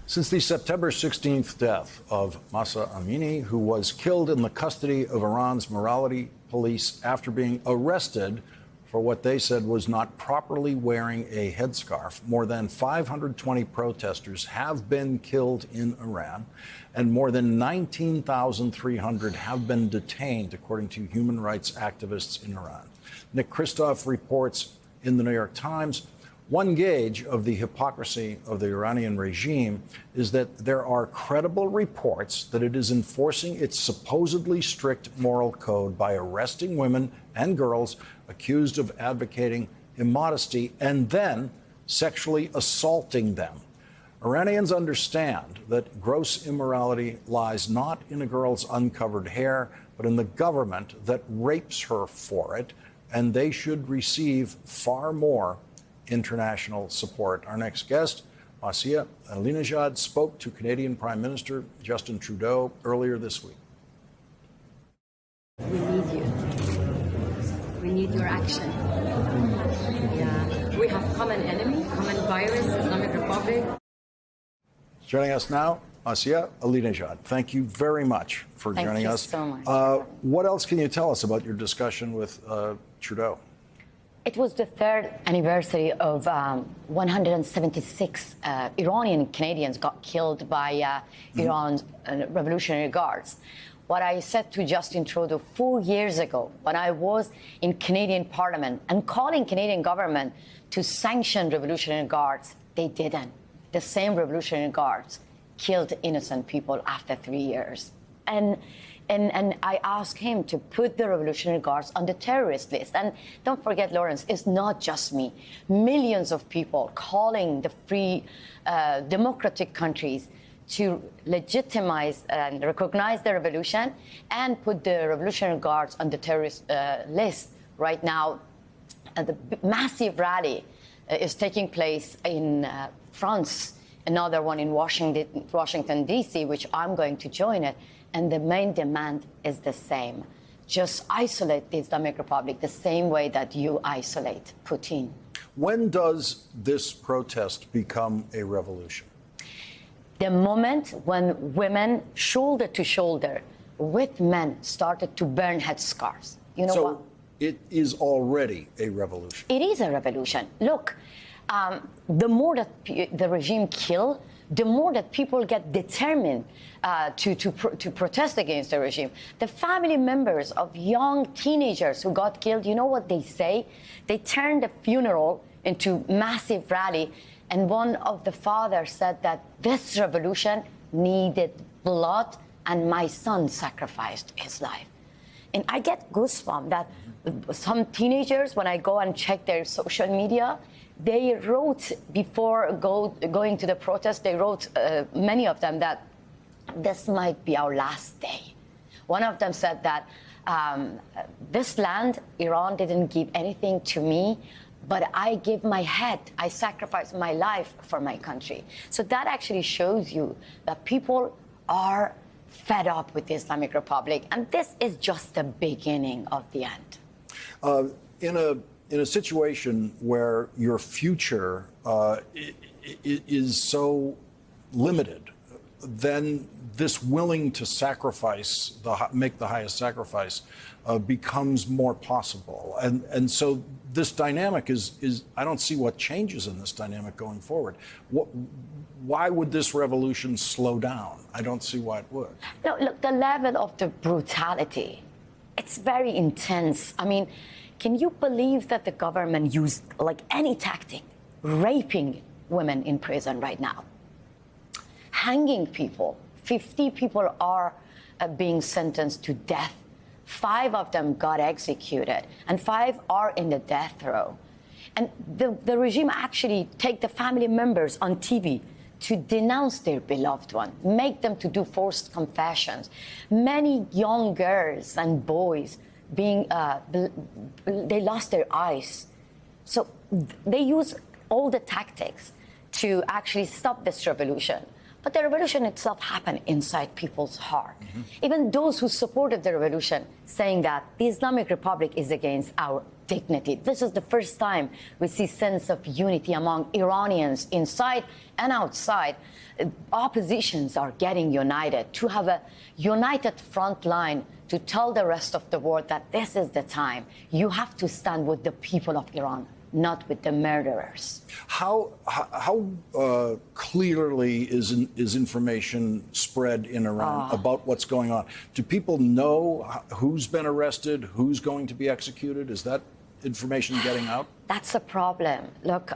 Since the September 16th death of Mahsa Amini, who was killed in the custody of Iran's morality police after being arrested for what they said was not properly wearing a headscarf, more than 520 protesters have been killed in Iran, and more than 19,300 have been detained, according to human rights activists in Iran. Nick Kristof reports in the New York Times. One gauge of the hypocrisy of the Iranian regime is that there are credible reports that it is enforcing its supposedly strict moral code by arresting women and girls accused of advocating immodesty and then sexually assaulting them. Iranians understand that gross immorality lies not in a girl's uncovered hair, but in the government that rapes her for it, and they should receive far more international support. Our next guest, Mahsa Ahmadinejad, spoke to Canadian Prime Minister Justin Trudeau earlier this week. We need you. We need your action. Yeah. We have common enemy, common virus, Islamic Republic. Joining us now, Mahsa Ahmadinejad. Thank you very much for joining us. Thank you so much. What else can you tell us about your discussion with Trudeau? It was the third anniversary of 176 Iranian Canadians got killed by Iran's Revolutionary Guards. What I said to Justin Trudeau 4 years ago when I was in Canadian Parliament and calling Canadian government to sanction Revolutionary Guards, they didn't. The same Revolutionary Guards killed innocent people after 3 years. And I asked him to put the Revolutionary Guards on the terrorist list. And don't forget, Lawrence, it's not just me. Millions of people calling the free democratic countries to legitimize and recognize the revolution and put the Revolutionary Guards on the terrorist list. Right now, the massive rally is taking place in France, another one in Washington, D.C., which I'm going to join it. And the main demand is the same. Just isolate the Islamic Republic the same way that you isolate Putin. When does this protest become a revolution? The moment when women, shoulder to shoulder with men, started to burn headscarves. You know what? It is already a revolution. It is a revolution. Look, the more that the regime kills, the more that people get determined to protest against the regime. The family members of young teenagers who got killed, you know what they say? They turned the funeral into massive rally, and one of the fathers said that this revolution needed blood, and my son sacrificed his life. And I get goosebumps that some teenagers, when I go and check their social media, they wrote before going to the protest, they wrote, many of them, that this might be our last day. One of them said that this land, Iran, didn't give anything to me, but I give my head, I sacrifice my life for my country. So that actually shows you that people are fed up with the Islamic Republic, and this is just the beginning of the end. In a situation where your future is so limited, then this willing to sacrifice, make the highest sacrifice, becomes more possible. And so this dynamic is I don't see what changes in this dynamic going forward. Why would this revolution slow down? I don't see why it would. No, look, the level of the brutality, it's very intense. I mean, can you believe that the government used like any tactic, raping women in prison right now, hanging people? 50 people are being sentenced to death. 5 of them got executed, and 5 are in the death row. And the regime actually take the family members on TV to denounce their beloved one, make them to do forced confessions. Many young girls and boys they lost their eyes. So they use all the tactics to actually stop this revolution. But the revolution itself happened inside people's heart. Even those who supported the revolution saying that the Islamic Republic is against our dignity. This is the first time we see sense of unity among Iranians inside and outside. Oppositions are getting united, to have a united front line to tell the rest of the world that this is the time. You have to stand with the people of Iran, not with the murderers. How clearly is information spread in Iran about what's going on? Do people know who's been arrested, who's going to be executed? Is that information getting out? That's a problem. Look,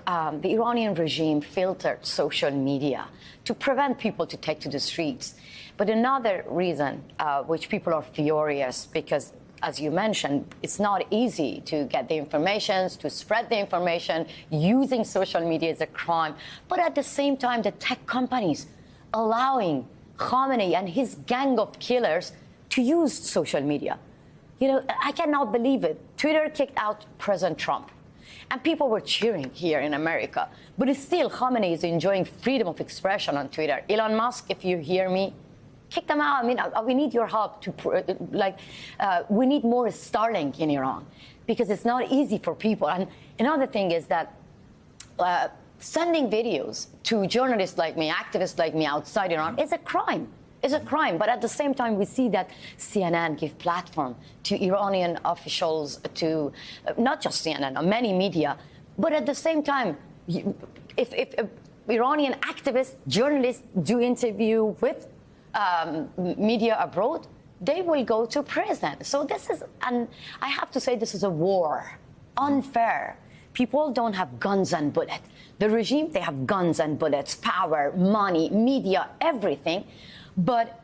the Iranian regime filtered social media to prevent people to take to the streets. But another reason which people are furious, because as you mentioned, it's not easy to get the information, to spread the information. Using social media is a crime. But at the same time, the tech companies allowing Khamenei and his gang of killers to use social media. You know, I cannot believe it. Twitter kicked out President Trump. And people were cheering here in America. But still, Khamenei is enjoying freedom of expression on Twitter. Elon Musk, if you hear me, kick them out. I mean, we need your help to, we need more Starlink in Iran, because it's not easy for people. And another thing is that sending videos to journalists like me, activists like me outside Iran is a crime. It's a crime. But at the same time, we see that CNN give platform to Iranian officials, to not just CNN, many media. But at the same time, if Iranian activists, journalists do interview with media abroad, they will go to prison. So this is, and I have to say, this is a war. Unfair. People don't have guns and bullets. The regime, they have guns and bullets, power, money, media, everything. But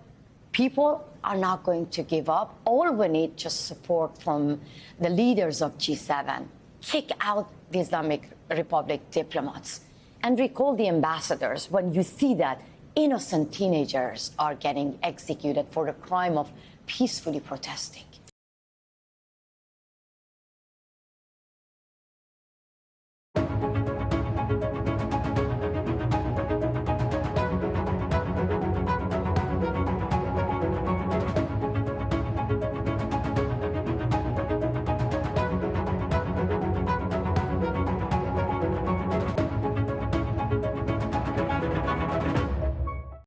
people are not going to give up. All we need just support from the leaders of G7. Kick out the Islamic Republic diplomats and recall the ambassadors when you see that innocent teenagers are getting executed for the crime of peacefully protesting.